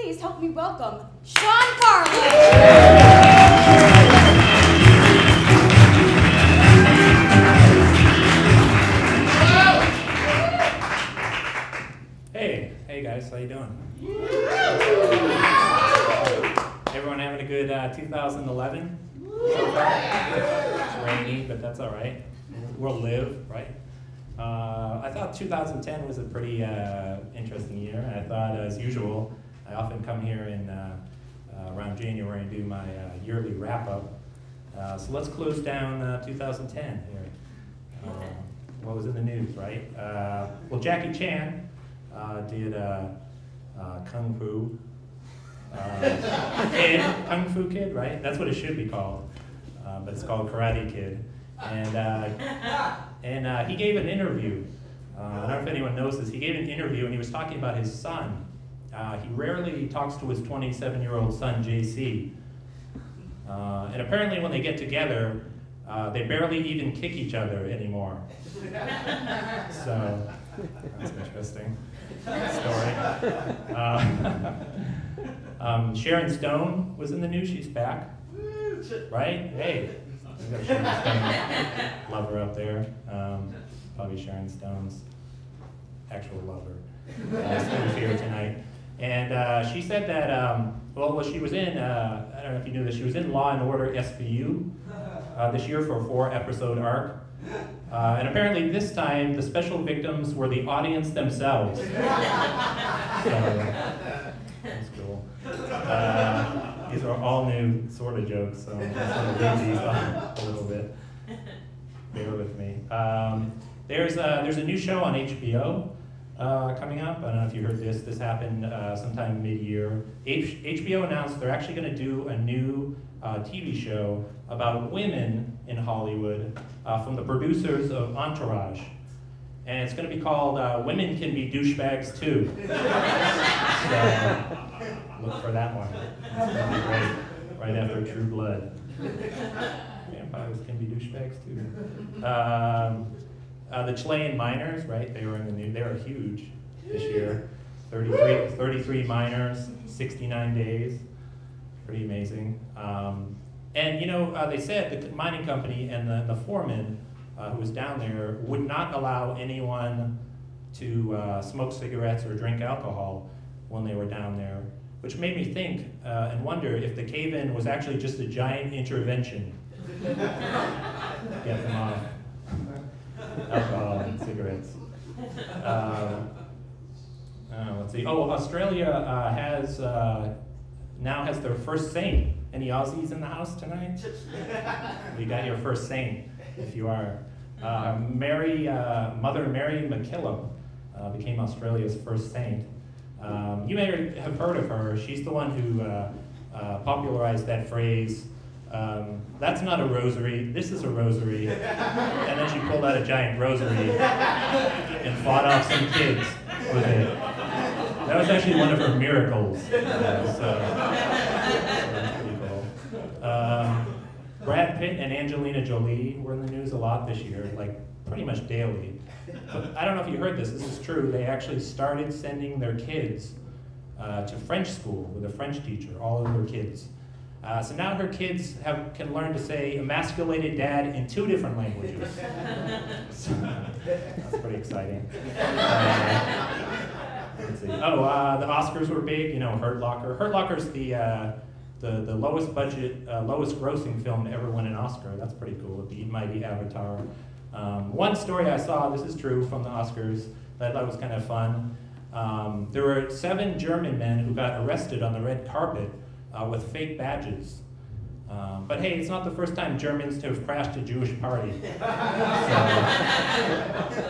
please help me welcome Shawn Carlow. Hey guys, how you doing? Everyone having a good 2011? It's rainy, but that's all right. We'll live, right? I thought 2010 was a pretty interesting year. I thought, as usual, I often come here in around January and do my yearly wrap-up. So let's close down 2010 here. What was in the news, right? Well, Jackie Chan did Kung Fu Kid, Kung Fu Kid, right? That's what it should be called, but it's called Karate Kid. And he gave an interview. I don't know if anyone knows this. He gave an interview and he was talking about his son. He rarely talks to his 27-year-old son, JC. And apparently when they get together, they barely even kick each other anymore. So that's interesting story. Sharon Stone was in the news. She's back, right? Hey. We've got Sharon Stone lover up there. Probably Sharon Stone's actual lover. Stone's here tonight. And she said that, well, she was in, I don't know if you knew this, she was in Law & Order SVU this year for a 4-episode arc. And apparently this time, the special victims were the audience themselves. So, that's cool. These are all new sort of jokes, so I'm just going to read these off a little bit. Bear with me. There's a new show on HBO coming up. I don't know if you heard this. This happened sometime mid-year. HBO announced they're actually going to do a new TV show about women in Hollywood from the producers of Entourage. And it's going to be called Women Can Be Douchebags Too. So, look for that one. It's going to be great, right after True Blood. Vampires can be douchebags too. The Chilean miners, right? They were in the news. They were huge this year. 33 miners, 69 days. Pretty amazing. And you know, they said the mining company and the foreman who was down there would not allow anyone to smoke cigarettes or drink alcohol when they were down there, which made me think and wonder if the cave-in was actually just a giant intervention. Get them off alcohol and cigarettes. Let's see. Oh, Australia now has their first saint. Any Aussies in the house tonight? We got your first saint, if you are. Mother Mary McKillop became Australia's first saint. You may have heard of her. She's the one who popularized that phrase, that's not a rosary, this is a rosary. And then she pulled out a giant rosary and fought off some kids with it. That was actually one of her miracles. So that's pretty cool. Brad Pitt and Angelina Jolie were in the news a lot this year, like pretty much daily. But I don't know if you heard this, this is true. They actually started sending their kids to French school with a French teacher, all of their kids. So now her kids can learn to say emasculated dad in 2 different languages. So, that's pretty exciting. Let's see. Oh, the Oscars were big. You know, Hurt Locker. Hurt Locker's the lowest budget, lowest grossing film to ever win an Oscar. That's pretty cool. It beat mighty Avatar. One story I saw, this is true, from the Oscars, that I thought was kind of fun. There were 7 German men who got arrested on the red carpet with fake badges. But hey, it's not the first time Germans have crashed a Jewish party. So,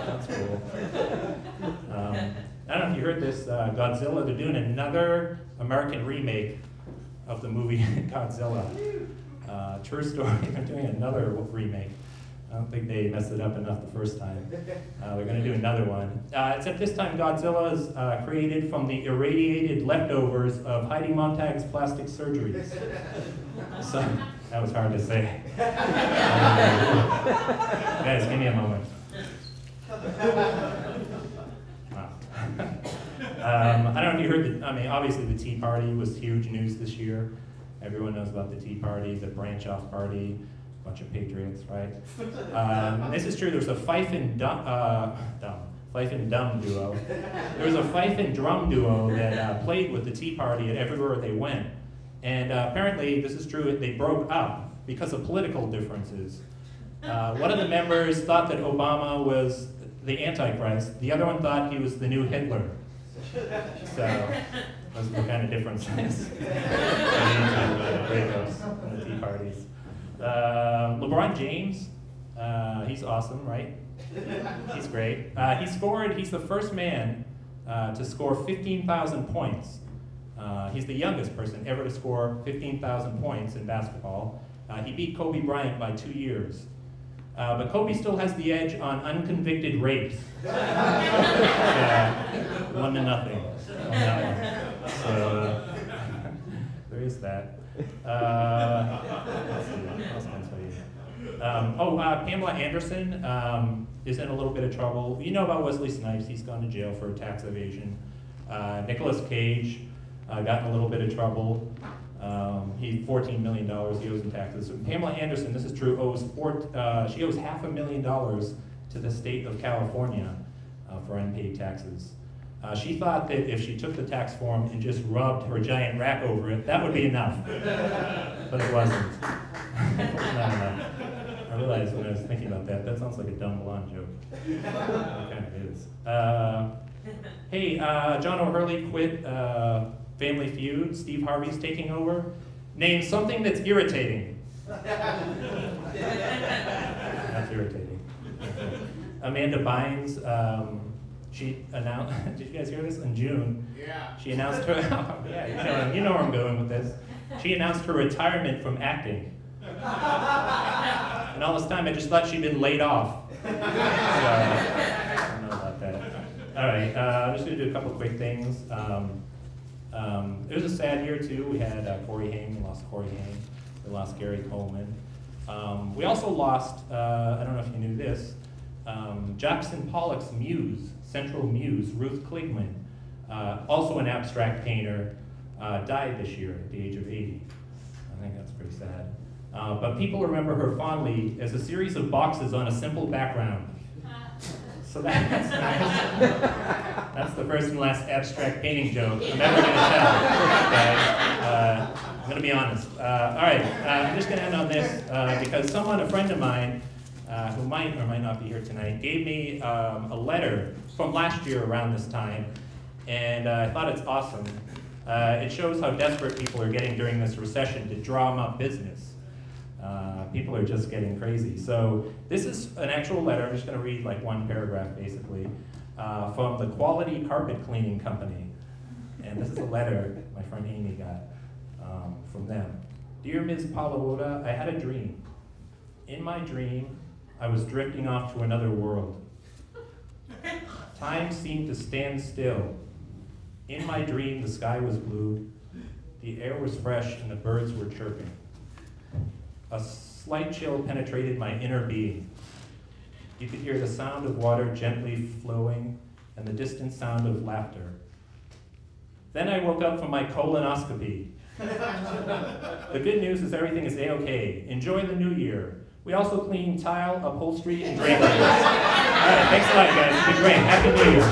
that's cool. I don't know if you heard this, Godzilla, they're doing another American remake of the movie Godzilla. True story, they're doing another remake. I don't think they messed it up enough the first time. They're going to do another one. Except this time Godzilla is created from the irradiated leftovers of Heidi Montag's plastic surgeries. So, that was hard to say. Guys, give me a moment. Wow. I don't know if you heard, obviously the Tea Party was huge news this year. Everyone knows about the Tea Party, the branch-off party, a bunch of patriots, right? This is true. There's a fife and drum duo. There was a fife and drum duo that played with the Tea Party everywhere they went. And apparently, this is true, they broke up because of political differences. One of the members thought that Obama was the Antichrist. The other one thought he was the new Hitler. So, those are the kind of differences. Breakups in the Tea Parties. LeBron James, he's awesome, right? He's great. He's the first man to score 15,000 points. He's the youngest person ever to score 15,000 points in basketball. He beat Kobe Bryant by 2 years. But Kobe still has the edge on unconvicted rape. 1-0 on that one. So, there is that. Let's see, what else can I tell you? Pamela Anderson is in a little bit of trouble. You know about Wesley Snipes. He's gone to jail for tax evasion. Nicolas Cage got in a little bit of trouble. He's $14 million he owes in taxes. Pamela Anderson, this is true, she owes $500,000 to the state of California for unpaid taxes. She thought that if she took the tax form and just rubbed her giant rack over it, that would be enough. But it wasn't. It was not enough. I realized when I was thinking about that, that sounds like a dumb blonde joke. It kind of is. Hey, John O'Hurley quit Family Feud. Steve Harvey's taking over. Name something that's irritating. That's irritating. Amanda Bynes, she announced, did you guys hear this? In June, Yeah. she announced her, yeah, you know where I'm going with this. She announced her retirement from acting. And all this time I just thought she'd been laid off. So, I don't know about that. All right, I'm just going to do a couple quick things. It was a sad year too. We had Corey Haim, we lost Corey Haim. We lost Gary Coleman. We also lost, I don't know if you knew this, Jackson Pollock's muse, central muse, Ruth Kligman, also an abstract painter, died this year at the age of 80. I think that's pretty sad. But people remember her fondly as a series of boxes on a simple background. So that's nice. That's the first and last abstract painting joke I'm ever going to tell. Okay? I'm going to be honest. All right, I'm just going to end on this because a friend of mine, who might or might not be here tonight, gave me a letter from last year around this time, and I thought it's awesome. It shows how desperate people are getting during this recession to drum up business. People are just getting crazy. So this is an actual letter. I'm just going to read like one paragraph, basically, from the Quality Carpet Cleaning Company. And this is a letter my friend Amy got from them. Dear Ms. Palawoda, I had a dream. In my dream, I was drifting off to another world. Time seemed to stand still. In my dream, the sky was blue, the air was fresh, and the birds were chirping. A slight chill penetrated my inner being. You could hear the sound of water gently flowing and the distant sound of laughter. Then I woke up from my colonoscopy. The good news is everything is A-okay. Enjoy the new year. We also clean tile, upholstery, and draperies. All right, thanks a lot, guys. It's been great. Happy New Year.